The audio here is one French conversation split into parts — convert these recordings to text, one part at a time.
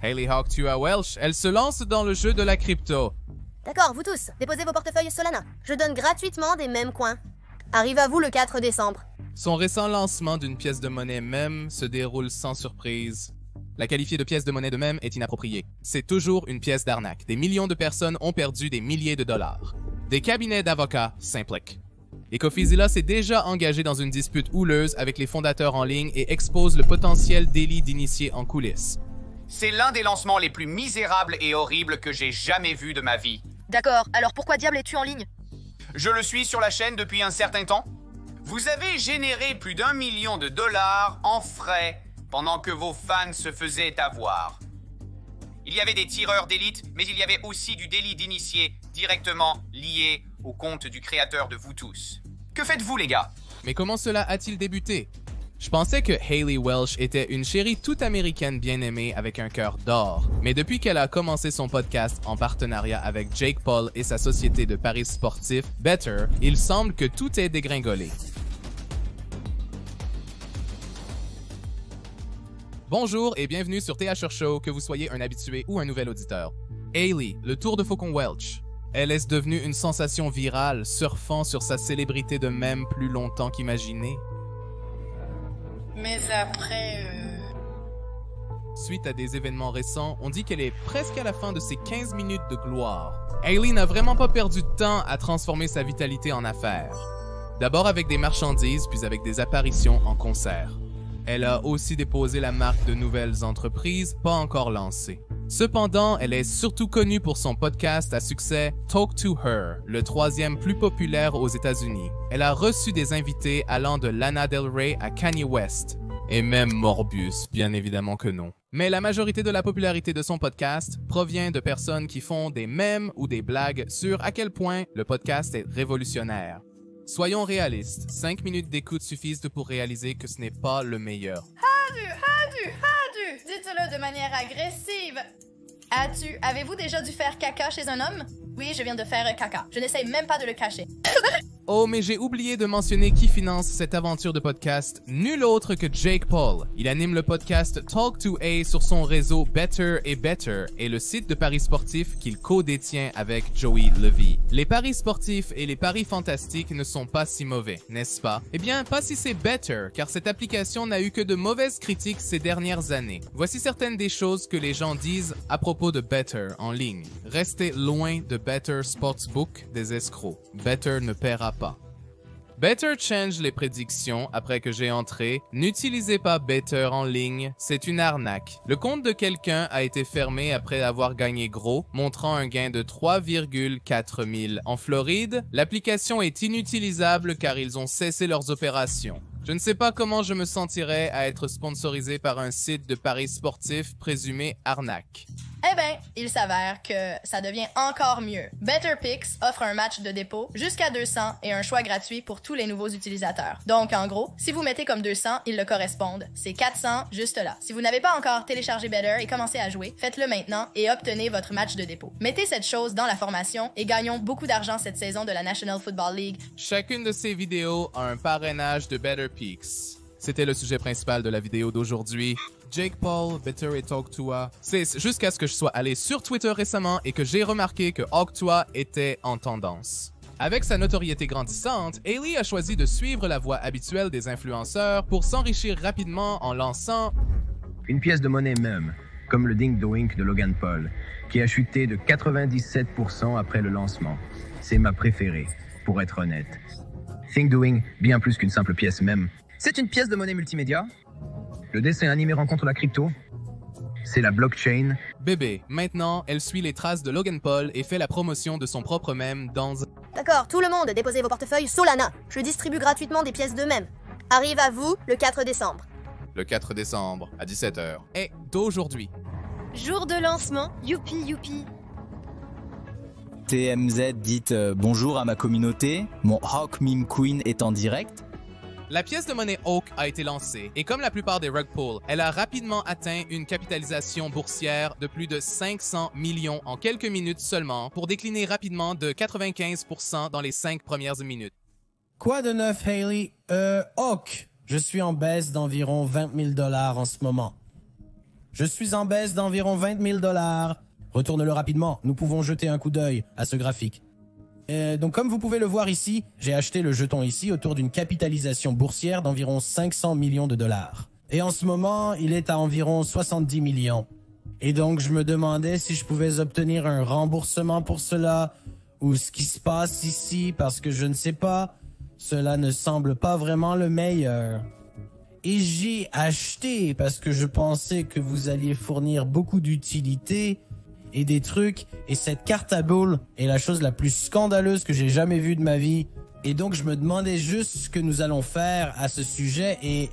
Hayley Hawk Tua Welch, elle se lance dans le jeu de la crypto. D'accord, vous tous, déposez vos portefeuilles Solana. Je donne gratuitement des mêmes coins. Arrive à vous le 4 décembre. Son récent lancement d'une pièce de monnaie mème se déroule sans surprise. La qualifier de pièce de monnaie de mème est inappropriée. C'est toujours une pièce d'arnaque. Des millions de personnes ont perdu des milliers de dollars. Des cabinets d'avocats s'impliquent. Et Cofizilla s'est déjà engagé dans une dispute houleuse avec les fondateurs en ligne et expose le potentiel délit d'initié en coulisses. C'est l'un des lancements les plus misérables et horribles que j'ai jamais vu de ma vie. D'accord, alors pourquoi diable es-tu en ligne? Je le suis sur la chaîne depuis un certain temps. Vous avez généré plus d'1 million de dollars en frais pendant que vos fans se faisaient avoir. Il y avait des tireurs d'élite, mais il y avait aussi du délit d'initié directement lié au compte du créateur de vous tous. Que faites-vous, les gars? Mais comment cela a-t-il débuté? Je pensais que Hayley Welch était une chérie toute américaine bien aimée avec un cœur d'or. Mais depuis qu'elle a commencé son podcast en partenariat avec Jake Paul et sa société de paris sportifs, Better, il semble que tout est dégringolé. Bonjour et bienvenue sur THR Show, que vous soyez un habitué ou un nouvel auditeur. Hayley, le tour de faucon Welch. Elle est devenue une sensation virale, surfant sur sa célébrité de même plus longtemps qu'imaginé. Mais après... Suite à des événements récents, on dit qu'elle est presque à la fin de ses 15 minutes de gloire. Hayley n'a vraiment pas perdu de temps à transformer sa vitalité en affaires. D'abord avec des marchandises, puis avec des apparitions en concert. Elle a aussi déposé la marque de nouvelles entreprises pas encore lancées. Cependant, elle est surtout connue pour son podcast à succès Talk to Her, le troisième plus populaire aux États-Unis. Elle a reçu des invités allant de Lana Del Rey à Kanye West. Et même Morbius, bien évidemment que non. Mais la majorité de la popularité de son podcast provient de personnes qui font des mèmes ou des blagues sur à quel point le podcast est révolutionnaire. Soyons réalistes, 5 minutes d'écoute suffisent pour réaliser que ce n'est pas le meilleur. Dites-le de manière agressive. Avez-vous déjà dû faire caca chez un homme? Oui, je viens de faire caca. Je n'essaye même pas de le cacher. Oh, mais j'ai oublié de mentionner qui finance cette aventure de podcast, nul autre que Jake Paul. Il anime le podcast Talk to A sur son réseau Better et Better et le site de paris sportifs qu'il co-détient avec Joey Levy. Les paris sportifs et les paris fantastiques ne sont pas si mauvais, n'est-ce pas? Eh bien, pas si c'est Better, car cette application n'a eu que de mauvaises critiques ces dernières années. Voici certaines des choses que les gens disent à propos de Better en ligne. Restez loin de Better Sportsbook des escrocs. Better ne paiera pas. Better change les prédictions après que j'ai entré. N'utilisez pas Better en ligne, c'est une arnaque. Le compte de quelqu'un a été fermé après avoir gagné gros, montrant un gain de 3,4 000. En Floride, l'application est inutilisable car ils ont cessé leurs opérations. Je ne sais pas comment je me sentirais à être sponsorisé par un site de paris sportifs présumé arnaque. Eh ben, il s'avère que ça devient encore mieux. Better Picks offre un match de dépôt jusqu'à 200 et un choix gratuit pour tous les nouveaux utilisateurs. Donc, en gros, si vous mettez comme 200, ils le correspondent. C'est 400 juste là. Si vous n'avez pas encore téléchargé Better et commencé à jouer, faites-le maintenant et obtenez votre match de dépôt. Mettez cette chose dans la formation et gagnons beaucoup d'argent cette saison de la National Football League. Chacune de ces vidéos a un parrainage de Better Picks. C'était le sujet principal de la vidéo d'aujourd'hui. Jake Paul, Better et Talk to A. C'est jusqu'à ce que je sois allé sur Twitter récemment et que j'ai remarqué que Hawk Tua était en tendance. Avec sa notoriété grandissante, Hayley a choisi de suivre la voie habituelle des influenceurs pour s'enrichir rapidement en lançant une pièce de monnaie même, comme le Ding Doink de Logan Paul, qui a chuté de 97% après le lancement. C'est ma préférée, pour être honnête. Think Doing, bien plus qu'une simple pièce même. C'est une pièce de monnaie multimédia. Le dessin animé rencontre la crypto. C'est la blockchain. Bébé. Maintenant, elle suit les traces de Logan Paul et fait la promotion de son propre mème dans... D'accord, tout le monde, déposez vos portefeuilles Solana. Je distribue gratuitement des pièces de mème. Arrive à vous le 4 décembre. Le 4 décembre, à 17h. Et d'aujourd'hui. Jour de lancement, youpi youpi. TMZ dit bonjour à ma communauté, mon Hawk Meme Queen est en direct. La pièce de monnaie Hawk a été lancée et comme la plupart des rug pulls, elle a rapidement atteint une capitalisation boursière de plus de 500 millions en quelques minutes seulement pour décliner rapidement de 95% dans les 5 premières minutes. Quoi de neuf, Hayley? Hawk, je suis en baisse d'environ 20 000 $ en ce moment. Je suis en baisse d'environ 20 000 $. Retourne-le rapidement, nous pouvons jeter un coup d'œil à ce graphique. Donc comme vous pouvez le voir ici, j'ai acheté le jeton ici autour d'une capitalisation boursière d'environ 500 millions de $. Et en ce moment, il est à environ 70 millions. Et donc je me demandais si je pouvais obtenir un remboursement pour cela, ou ce qui se passe ici, parce que je ne sais pas, cela ne semble pas vraiment le meilleur. Et j'ai acheté parce que je pensais que vous alliez fournir beaucoup d'utilité et des trucs, et cette carte à boules est la chose la plus scandaleuse que j'ai jamais vue de ma vie. Et donc je me demandais juste ce que nous allons faire à ce sujet et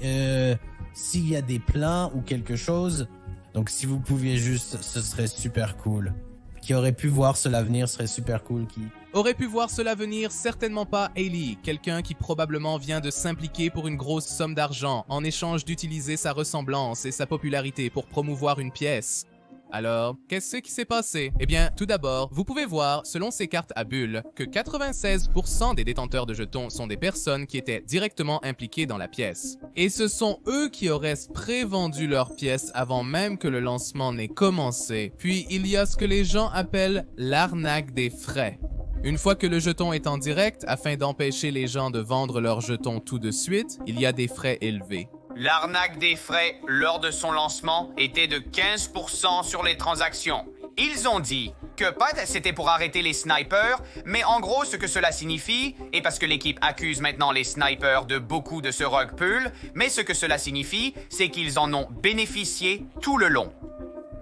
s'il y a des plans ou quelque chose. Donc si vous pouviez juste, ce serait super cool. Qui aurait pu voir cela venir serait super cool. Qui aurait pu voir cela venir? Certainement pas Hailey, quelqu'un qui probablement vient de s'impliquer pour une grosse somme d'argent en échange d'utiliser sa ressemblance et sa popularité pour promouvoir une pièce. Alors, qu'est-ce qui s'est passé? Eh bien, tout d'abord, vous pouvez voir, selon ces cartes à bulles, que 96% des détenteurs de jetons sont des personnes qui étaient directement impliquées dans la pièce. Et ce sont eux qui auraient pré-vendu leur pièce avant même que le lancement n'ait commencé. Puis, il y a ce que les gens appellent l'arnaque des frais. Une fois que le jeton est en direct, afin d'empêcher les gens de vendre leurs jetons tout de suite, il y a des frais élevés. L'arnaque des frais lors de son lancement était de 15% sur les transactions. Ils ont dit que pas c'était pour arrêter les snipers, mais en gros ce que cela signifie, et parce que l'équipe accuse maintenant les snipers de beaucoup de ce rug pull, mais ce que cela signifie, c'est qu'ils en ont bénéficié tout le long.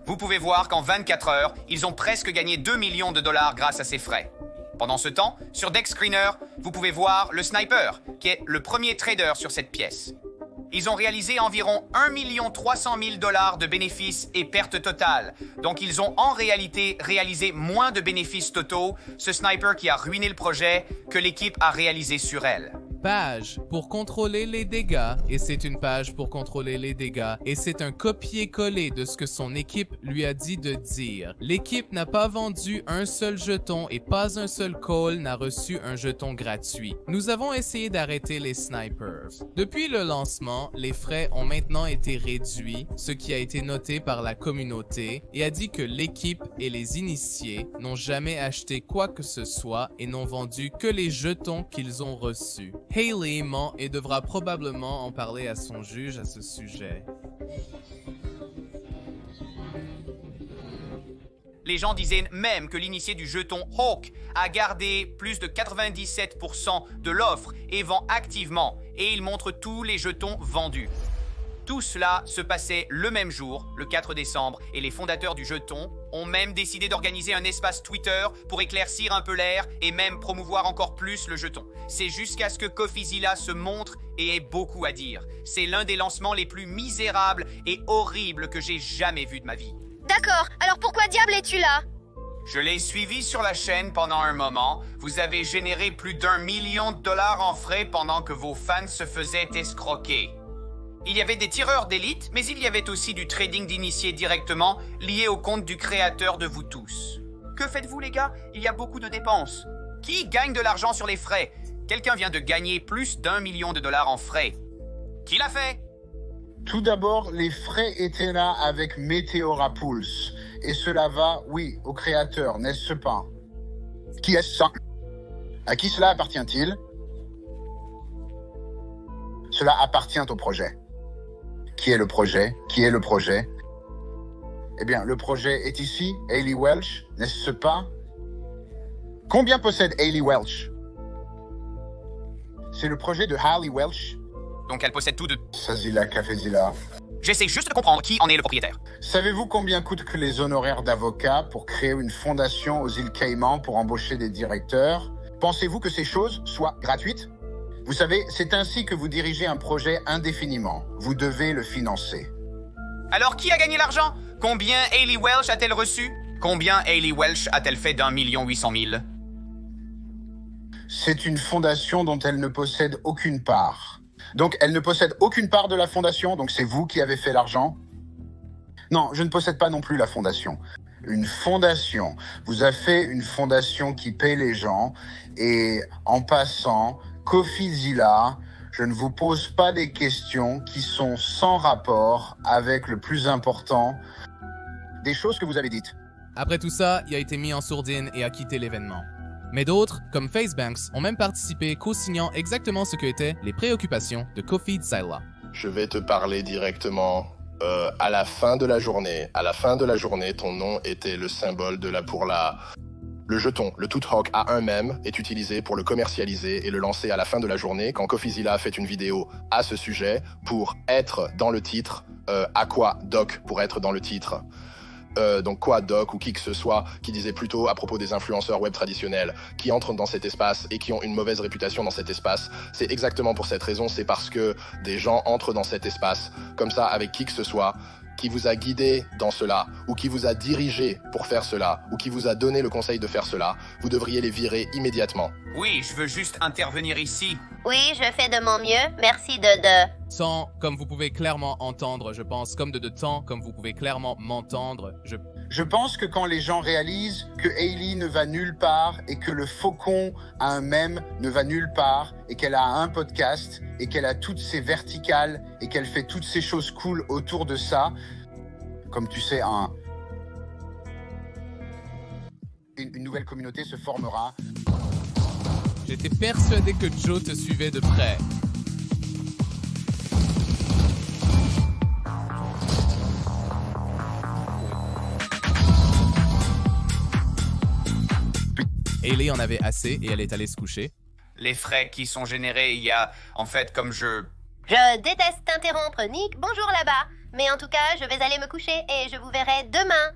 Vous pouvez voir qu'en 24 heures, ils ont presque gagné 2 millions de $, grâce à ces frais. Pendant ce temps, sur Deck Screener, vous pouvez voir le sniper, qui est le premier trader sur cette pièce. Ils ont réalisé environ 1 300 000 $ de bénéfices et pertes totales. Donc ils ont en réalité réalisé moins de bénéfices totaux, ce sniper qui a ruiné le projet, que l'équipe a réalisé sur elle. Page pour contrôler les dégâts, et c'est une page pour contrôler les dégâts, et c'est un copier-coller de ce que son équipe lui a dit de dire. L'équipe n'a pas vendu un seul jeton et pas un seul call n'a reçu un jeton gratuit. Nous avons essayé d'arrêter les snipers. Depuis le lancement, les frais ont maintenant été réduits, ce qui a été noté par la communauté, et a dit que l'équipe et les initiés n'ont jamais acheté quoi que ce soit et n'ont vendu que les jetons qu'ils ont reçus. Hailey ment et devra probablement en parler à son juge à ce sujet. Les gens disaient même que l'initié du jeton Hawk a gardé plus de 97% de l'offre et vend activement, et il montre tous les jetons vendus. Tout cela se passait le même jour, le 4 décembre, et les fondateurs du jeton ont même décidé d'organiser un espace Twitter pour éclaircir un peu l'air et même promouvoir encore plus le jeton. C'est jusqu'à ce que CoffeeZilla se montre et ait beaucoup à dire. C'est l'un des lancements les plus misérables et horribles que j'ai jamais vu de ma vie. D'accord, alors pourquoi diable es-tu là? Je l'ai suivi sur la chaîne pendant un moment. Vous avez généré plus d'1 million de $ en frais pendant que vos fans se faisaient escroquer. Il y avait des tireurs d'élite, mais il y avait aussi du trading d'initiés directement lié au compte du créateur de vous tous. Que faites-vous les gars? Il y a beaucoup de dépenses. Qui gagne de l'argent sur les frais? Quelqu'un vient de gagner plus d'1 million de $ en frais. Qui l'a fait? Tout d'abord, les frais étaient là avec Meteora Pulse. Et cela va, oui, au créateur, n'est-ce pas? Qui est-ce ça? À qui cela appartient-il? Cela appartient au projet. Qui est le projet? Qui est le projet? Eh bien, le projet est ici, Hailey Welch, n'est-ce pas? Combien possède Hailey Welch? C'est le projet de Hailey Welch. Donc elle possède tout de... Sazilla, Cafezilla. J'essaie juste de comprendre qui en est le propriétaire. Savez-vous combien coûtent que les honoraires d'avocat pour créer une fondation aux îles Caïmans pour embaucher des directeurs? Pensez-vous que ces choses soient gratuites? Vous savez, c'est ainsi que vous dirigez un projet indéfiniment. Vous devez le financer. Alors qui a gagné l'argent? Combien Hailey Welch a-t-elle reçu? Combien Hailey Welch a-t-elle fait d'1 800 000? C'est une fondation dont elle ne possède aucune part. Donc elle ne possède aucune part de la fondation, donc c'est vous qui avez fait l'argent? Non, je ne possède pas non plus la fondation. Une fondation vous a fait une fondation qui paie les gens, et en passant, CoffeeZilla je ne vous pose pas des questions qui sont sans rapport avec le plus important des choses que vous avez dites. Après tout ça, il a été mis en sourdine et a quitté l'événement. Mais d'autres, comme FaceBanks, ont même participé, co-signant exactement ce que étaient les préoccupations de Kofi Zyla. Je vais te parler directement à la fin de la journée. À la fin de la journée, ton nom était le symbole de le jeton, le Tout Hawk à un mème est utilisé pour le commercialiser et le lancer à la fin de la journée quand CoffeeZilla a fait une vidéo à ce sujet pour être dans le titre, Aqua Doc pour être dans le titre. Donc quoi Doc ou qui que ce soit qui disait plutôt à propos des influenceurs web traditionnels qui entrent dans cet espace et qui ont une mauvaise réputation dans cet espace. C'est exactement pour cette raison, c'est parce que des gens entrent dans cet espace comme ça avec qui que ce soit qui vous a guidé dans cela, ou qui vous a dirigé pour faire cela, ou qui vous a donné le conseil de faire cela, vous devriez les virer immédiatement. Oui, je veux juste intervenir ici. Oui, je fais de mon mieux. Merci de... Sans, comme vous pouvez clairement entendre, je pense, comme de temps, comme vous pouvez clairement m'entendre, Je pense que quand les gens réalisent que Hailey ne va nulle part et que le faucon à un mème ne va nulle part et qu'elle a un podcast et qu'elle a toutes ses verticales et qu'elle fait toutes ces choses cool autour de ça, comme tu sais, une nouvelle communauté se formera. J'étais persuadé que Joe te suivait de près. Hailey en avait assez et elle est allée se coucher. Les frais qui sont générés, il y a, en fait, comme Je déteste t'interrompre, Nick. Bonjour là-bas. Mais en tout cas, je vais aller me coucher et je vous verrai demain.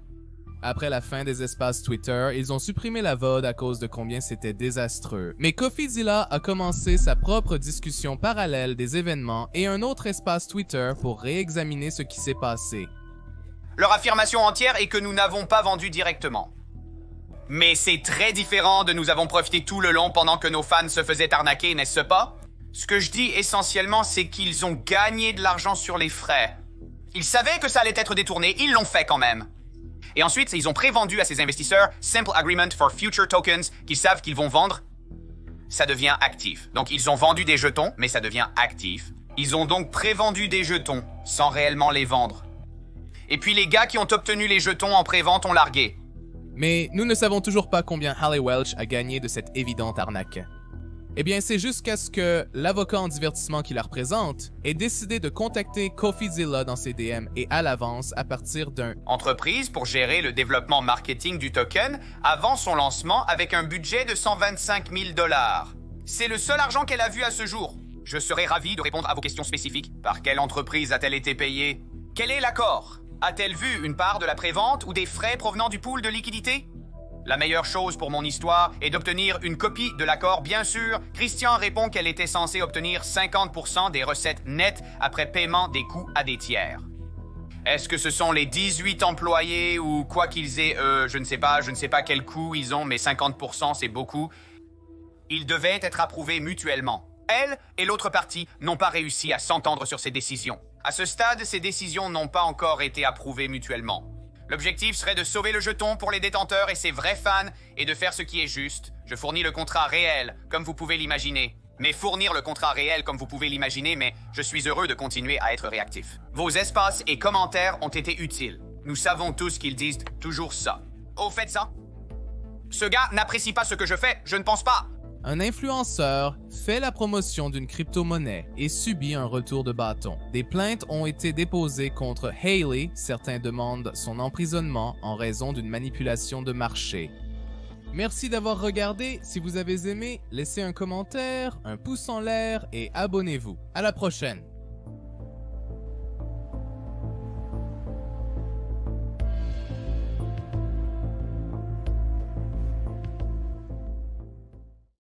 Après la fin des espaces Twitter, ils ont supprimé la VOD à cause de combien c'était désastreux. Mais CoffeeZilla a commencé sa propre discussion parallèle des événements et un autre espace Twitter pour réexaminer ce qui s'est passé. Leur affirmation entière est que nous n'avons pas vendu directement. Mais c'est très différent de nous avons profité tout le long pendant que nos fans se faisaient arnaquer, n'est-ce pas? Ce que je dis essentiellement, c'est qu'ils ont gagné de l'argent sur les frais. Ils savaient que ça allait être détourné, ils l'ont fait quand même. Et ensuite, ils ont prévendu à ces investisseurs Simple Agreement for Future Tokens qu'ils savent qu'ils vont vendre. Ça devient actif. Donc ils ont vendu des jetons, mais ça devient actif. Ils ont donc prévendu des jetons, sans réellement les vendre. Et puis les gars qui ont obtenu les jetons en prévente ont largué. Mais nous ne savons toujours pas combien Haley Welch a gagné de cette évidente arnaque. Eh bien, c'est jusqu'à ce que l'avocat en divertissement qui la représente ait décidé de contacter CoffeeZilla dans ses DM et à l'avance à partir d'un entreprise pour gérer le développement marketing du token avant son lancement avec un budget de 125 000 $. C'est le seul argent qu'elle a vu à ce jour. Je serais ravi de répondre à vos questions spécifiques. Par quelle entreprise a-t-elle été payée? Quel est l'accord? A-t-elle vu une part de la prévente ou des frais provenant du pool de liquidité? La meilleure chose pour mon histoire est d'obtenir une copie de l'accord, bien sûr. Christian répond qu'elle était censée obtenir 50% des recettes nettes après paiement des coûts à des tiers. Est-ce que ce sont les 18 employés ou quoi qu'ils aient, je ne sais pas quel coût ils ont, mais 50% c'est beaucoup. Ils devaient être approuvés mutuellement. Elle et l'autre partie n'ont pas réussi à s'entendre sur ces décisions. À ce stade, ces décisions n'ont pas encore été approuvées mutuellement. L'objectif serait de sauver le jeton pour les détenteurs et ses vrais fans et de faire ce qui est juste. Je fournis le contrat réel, comme vous pouvez l'imaginer. Mais fournir le contrat réel, comme vous pouvez l'imaginer, mais je suis heureux de continuer à être réactif. Vos espaces et commentaires ont été utiles. Nous savons tous qu'ils disent toujours ça. Au fait ça? Ce gars n'apprécie pas ce que je fais, je ne pense pas. Un influenceur fait la promotion d'une crypto-monnaie et subit un retour de bâton. Des plaintes ont été déposées contre Hailey. Certains demandent son emprisonnement en raison d'une manipulation de marché. Merci d'avoir regardé. Si vous avez aimé, laissez un commentaire, un pouce en l'air et abonnez-vous. À la prochaine!